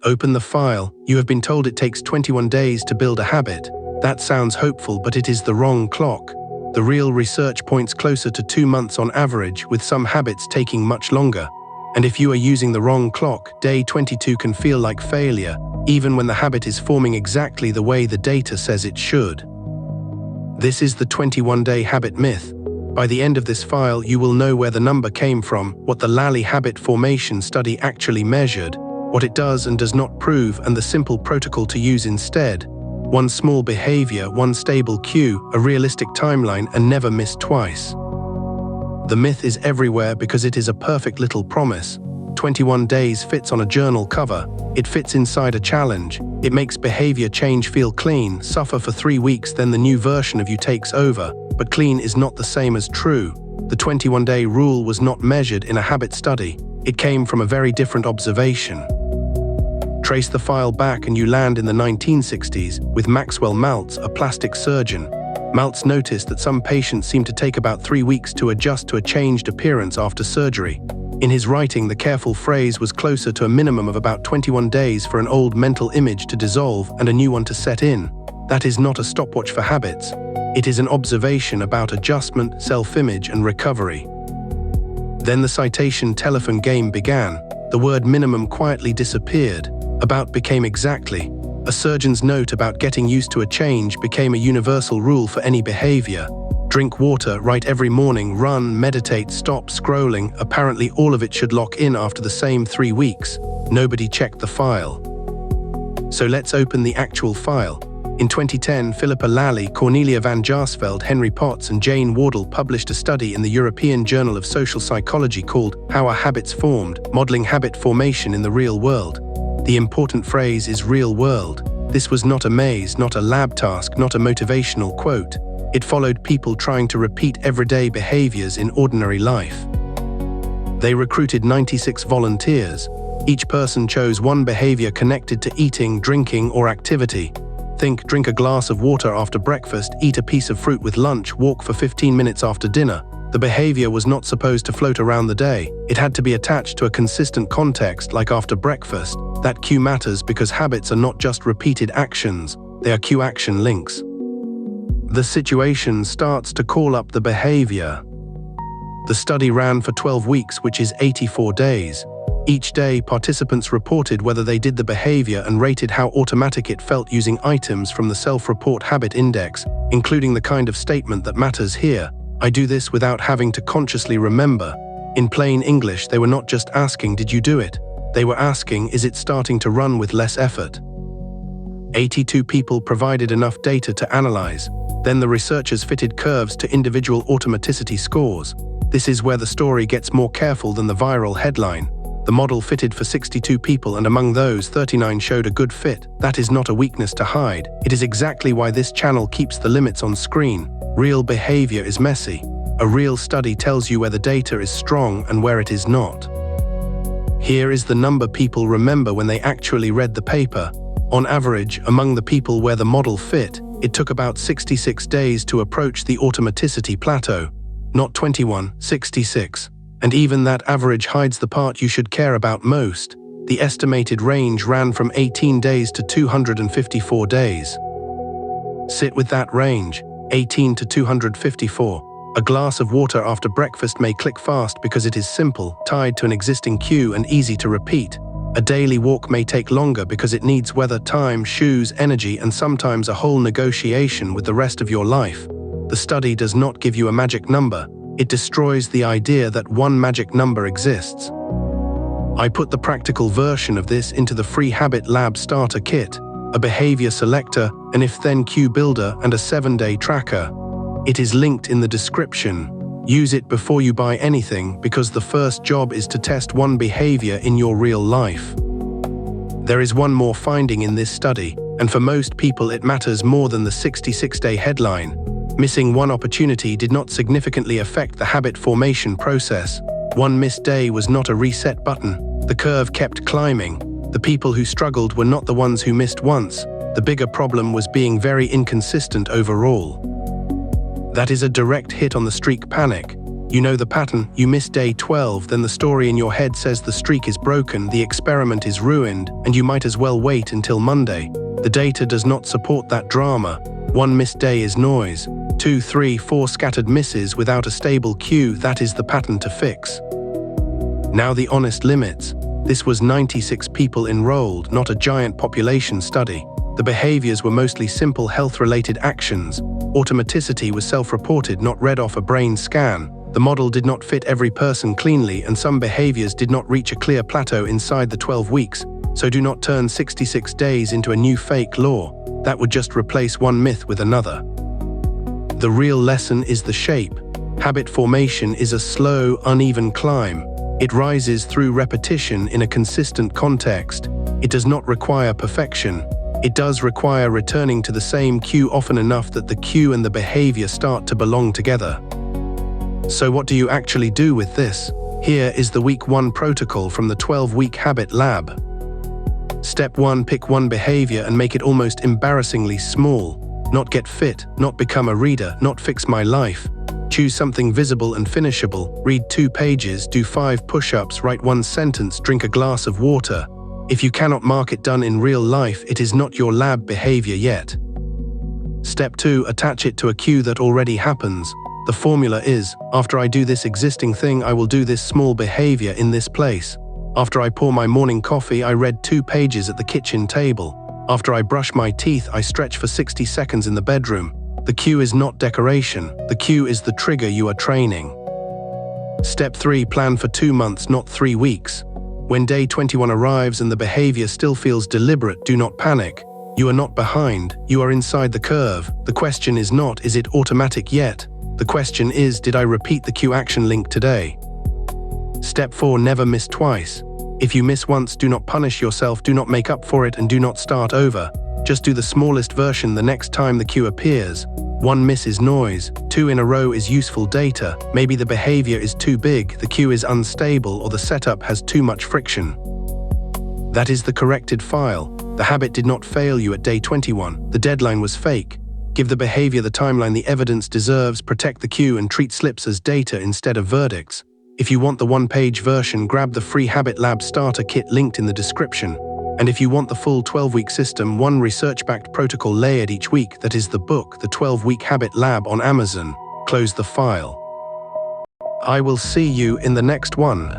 Open the file. You have been told it takes 21 days to build a habit. That sounds hopeful, but it is the wrong clock. The real research points closer to 2 months on average, with some habits taking much longer. And if you are using the wrong clock, day 22 can feel like failure, even when the habit is forming exactly the way the data says it should. This is the 21-day habit myth. By the end of this file, you will know where the number came from, what the Lally habit formation study actually measured, what it does and does not prove, and the simple protocol to use instead. One small behavior, one stable cue, a realistic timeline, and never missed twice. The myth is everywhere because it is a perfect little promise. 21 days fits on a journal cover. It fits inside a challenge. It makes behavior change feel clean. Suffer for 3 weeks, then the new version of you takes over. But clean is not the same as true. The 21-day rule was not measured in a habit study. It came from a very different observation. Trace the file back and you land in the 1960s with Maxwell Maltz, a plastic surgeon. Maltz noticed that some patients seemed to take about 3 weeks to adjust to a changed appearance after surgery. In his writing, the careful phrase was closer to a minimum of about 21 days for an old mental image to dissolve and a new one to set in. That is not a stopwatch for habits. It is an observation about adjustment, self-image, and recovery. Then the citation telephone game began. The word minimum quietly disappeared. About became exactly. A surgeon's note about getting used to a change became a universal rule for any behavior. Drink water, write every morning, run, meditate, stop scrolling. Apparently all of it should lock in after the same 3 weeks. Nobody checked the file. So let's open the actual file. In 2010, Philippa Lally, Cornelia van Jaarsveld, Henry Potts, and Jane Wardle published a study in the European Journal of Social Psychology called How Are Habits Formed? Modeling Habit Formation in the Real World. The important phrase is real world. This was not a maze, not a lab task, not a motivational quote. It followed people trying to repeat everyday behaviors in ordinary life. They recruited 96 volunteers. Each person chose one behavior connected to eating, drinking, or activity. Think, drink a glass of water after breakfast, eat a piece of fruit with lunch, walk for 15 minutes after dinner. The behavior was not supposed to float around the day. It had to be attached to a consistent context, like after breakfast. That cue matters because habits are not just repeated actions, they are cue action links. The situation starts to call up the behavior. The study ran for 12 weeks, which is 84 days. Each day, participants reported whether they did the behavior and rated how automatic it felt using items from the Self-Report Habit Index, including the kind of statement that matters here. I do this without having to consciously remember. In plain English, they were not just asking, did you do it? They were asking, is it starting to run with less effort? 82 people provided enough data to analyze. Then the researchers fitted curves to individual automaticity scores. This is where the story gets more careful than the viral headline. The model fitted for 62 people, and among those, 39 showed a good fit. That is not a weakness to hide. It is exactly why this channel keeps the limits on screen. Real behavior is messy. A real study tells you where the data is strong and where it is not. Here is the number people remember when they actually read the paper. On average, among the people where the model fit, it took about 66 days to approach the automaticity plateau. Not 21, 66. And even that average hides the part you should care about most. The estimated range ran from 18 days to 254 days. Sit with that range, 18 to 254. A glass of water after breakfast may click fast because it is simple, tied to an existing cue and easy to repeat. A daily walk may take longer because it needs weather, time, shoes, energy, and sometimes a whole negotiation with the rest of your life. The study does not give you a magic number. It destroys the idea that one magic number exists. I put the practical version of this into the free Habit Lab Starter Kit, a behavior selector, an if-then cue builder, and a 7-day tracker. It is linked in the description. Use it before you buy anything because the first job is to test one behavior in your real life. There is one more finding in this study, and for most people it matters more than the 66-day headline. Missing one opportunity did not significantly affect the habit formation process. One missed day was not a reset button. The curve kept climbing. The people who struggled were not the ones who missed once. The bigger problem was being very inconsistent overall. That is a direct hit on the streak panic. You know the pattern, you miss day 12, then the story in your head says the streak is broken, the experiment is ruined, and you might as well wait until Monday. The data does not support that drama. 1 missed day is noise. 2, 3, 4 scattered misses without a stable cue, that is the pattern to fix. Now the honest limits. This was 96 people enrolled, not a giant population study. The behaviors were mostly simple health-related actions. Automaticity was self-reported, not read off a brain scan. The model did not fit every person cleanly, and some behaviors did not reach a clear plateau inside the 12 weeks. So do not turn 66 days into a new fake law. That would just replace one myth with another. The real lesson is the shape. Habit formation is a slow, uneven climb. It rises through repetition in a consistent context. It does not require perfection. It does require returning to the same cue often enough that the cue and the behavior start to belong together. So what do you actually do with this? Here is the Week 1 protocol from the 12-week Habit Lab. Step 1, pick one behavior and make it almost embarrassingly small. Not get fit, not become a reader, not fix my life. Choose something visible and finishable. Read 2 pages, do 5 push-ups, write 1 sentence, drink a glass of water. If you cannot mark it done in real life, it is not your lab behavior yet. Step 2, attach it to a cue that already happens. The formula is, after I do this existing thing, I will do this small behavior in this place. After I pour my morning coffee, I read 2 pages at the kitchen table. After I brush my teeth, I stretch for 60 seconds in the bedroom. The cue is not decoration. The cue is the trigger you are training. Step 3, plan for 2 months, not 3 weeks. When day 21 arrives and the behavior still feels deliberate, do not panic. You are not behind, you are inside the curve. The question is not, is it automatic yet? The question is, did I repeat the cue action link today? Step 4, never miss twice. If you miss once, do not punish yourself, do not make up for it, and do not start over. Just do the smallest version the next time the cue appears. 1 miss is noise, 2 in a row is useful data. Maybe the behavior is too big, the cue is unstable, or the setup has too much friction. That is the corrected file. The habit did not fail you at day 21. The deadline was fake. Give the behavior the timeline the evidence deserves, protect the cue, and treat slips as data instead of verdicts. If you want the 1-page version, grab the free Habit Lab starter kit linked in the description. And if you want the full 12-week system, 1 research-backed protocol layered each week, that is the book, the 12-week Habit Lab on Amazon. Close the file. I will see you in the next one.